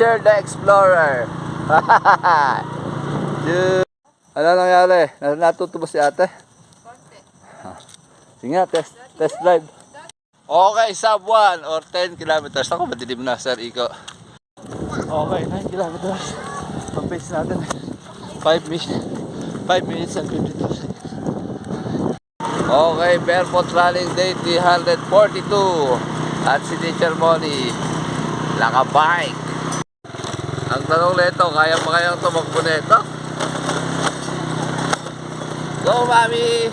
Teacher the Explorer. Dude. Ano nangyari? Natuto ba si ate? Sige nga, test drive. Okay, sub 1 or 10 kilometers. Ako, madilim na, Sir Iko. Okay, 9 kilometers. Ang pace natin, 5 minutes and 52 seconds. Okay, barefoot running day 342. At si Teacher Moni, naka-bike. Ang tanong nito, kaya pa kayang tumakbo nito? Go, mami!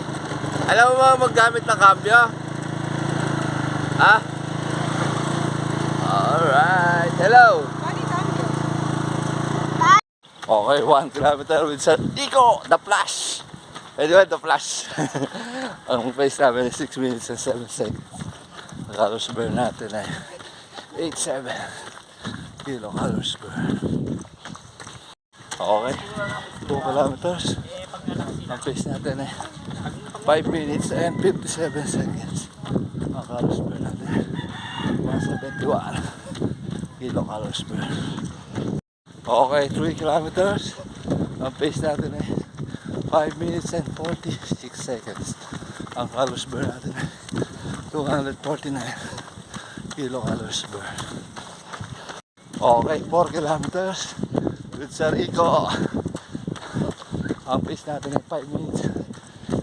Alam mo ba maggamit ng cambio? Ha? Alright, hello! Okay, 1 kilometer with Sir Iko, the Flash! Anyway, the Flash. Ang pace namin is 6 minutes and 7 seconds. Ang calories burn natin ay 87 kilocalories burn. Okay, 2 kilometers. Ang pace natin ay 5 minutes and 57 seconds. Ang calories burn natin 171 kilocalories burn. Okay, 3 kilometers. Ang pace natin ay 5 minutes and 46 seconds. Ang calories burn natin ay 249 kilocalories burn. Okay, 4 kilometers with Sir Iko. Ang pace natin ay 5 minutes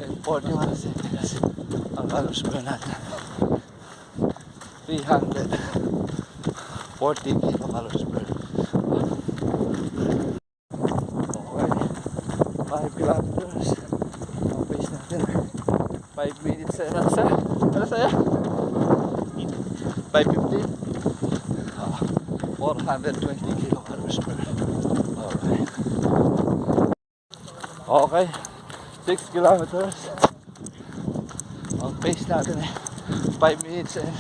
and 41 seconds. Ang calories burn natin 340 kilocalories burn. Okay, 5 kilometers. Ang pace natin 5 minutes and ano sa'yo? 5:50. 420 kilocalories per. Alright. Okay. 6 kilometers. Ang pace natin ay 5 minutes and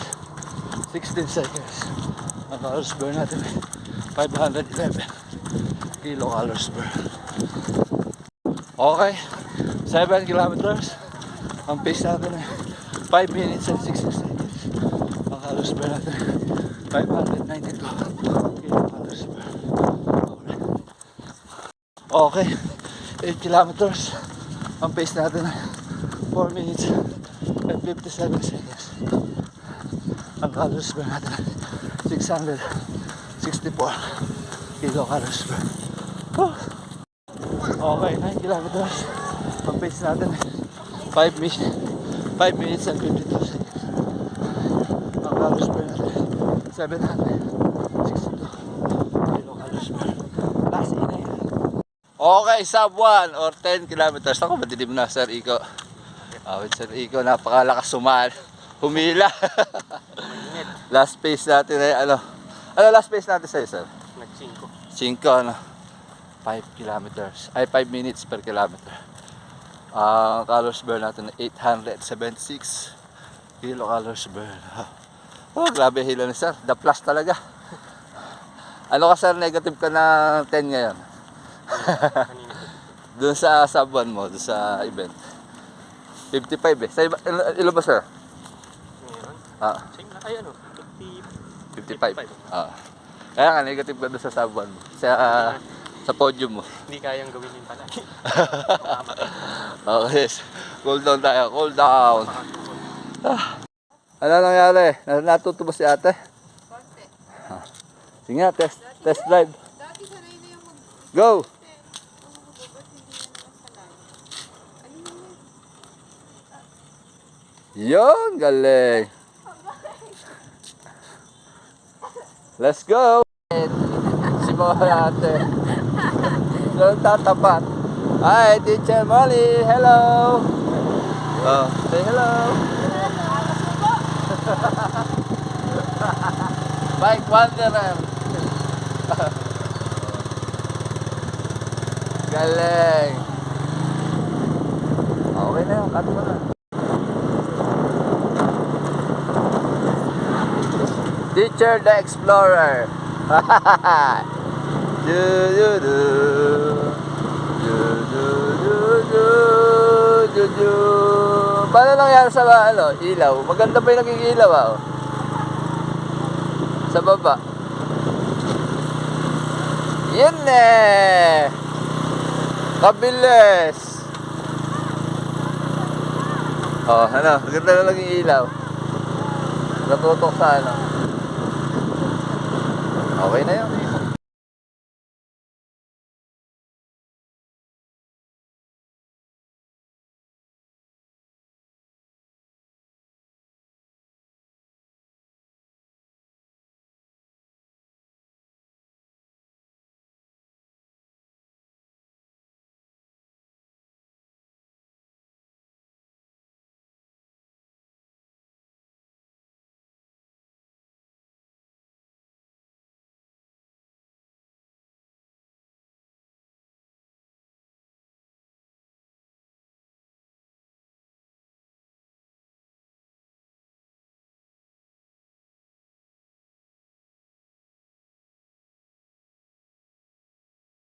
16 seconds. Ang calories burn natin ay 511 kilocalories per. Okay. 7 kilometers. Ang pace natin ay 5 minutes and 16 seconds. Ang calories burn natin ay 592 kilocalories per. Okay, 8 kilometers. Ang pace natin ay 4 minutes and 57 seconds. Ang calories burn natin ay 664 kilocalories per. Okay, 9 kilometers. Ang pace natin ay 5 minutes and 52 seconds. Ang calories burn natin 762 kilocalories per. Last in na yun. Okay, sub 1 or 10 kilometers. Ako, madilim na, Sir Iko. With Sir Iko, napakalakas humila. Last pace natin ay ano last pace natin sa'yo, Sir? 5, ano? 5 kilometers. Ay, 5 minutes per kilometer. Ang calories burn natin ay 876 kilocalories burn. Oh, grabe hila ni Sir. The plus talaga. Ano ka, Sir? Negative ka na 10 ngayon. Doon sa sub 1 mo, doon sa event. 55 eh. Sa iba, ilo ba, Sir? Ay, ano? 55. Kaya nga, negative ka doon sa sub 1 mo. Sa podium mo. Hindi kayang gawin yun pala. Okay. Cool down tayo. Cool down. Ano nangyari? Natuto ba si ate? Konti. Sige nga, test drive. Dati sanay na yung Go! Yun, galing. Let's go! Si mga ate. Doon tatapat. Hi, Teacher Molly. Hello! Oh, say hello. Bike wanderer. Galing. Okay na yun, cut mo na. Teacher the Explorer. Do do do. Do do do do do do. Paano nangyari sa ilaw? Maganda pa yung naging ilaw, ah. Sa baba. Yun eh! Kabilis! Oh, ano? Maganda na lang yung ilaw. Natutok sa ano. Okay na yun.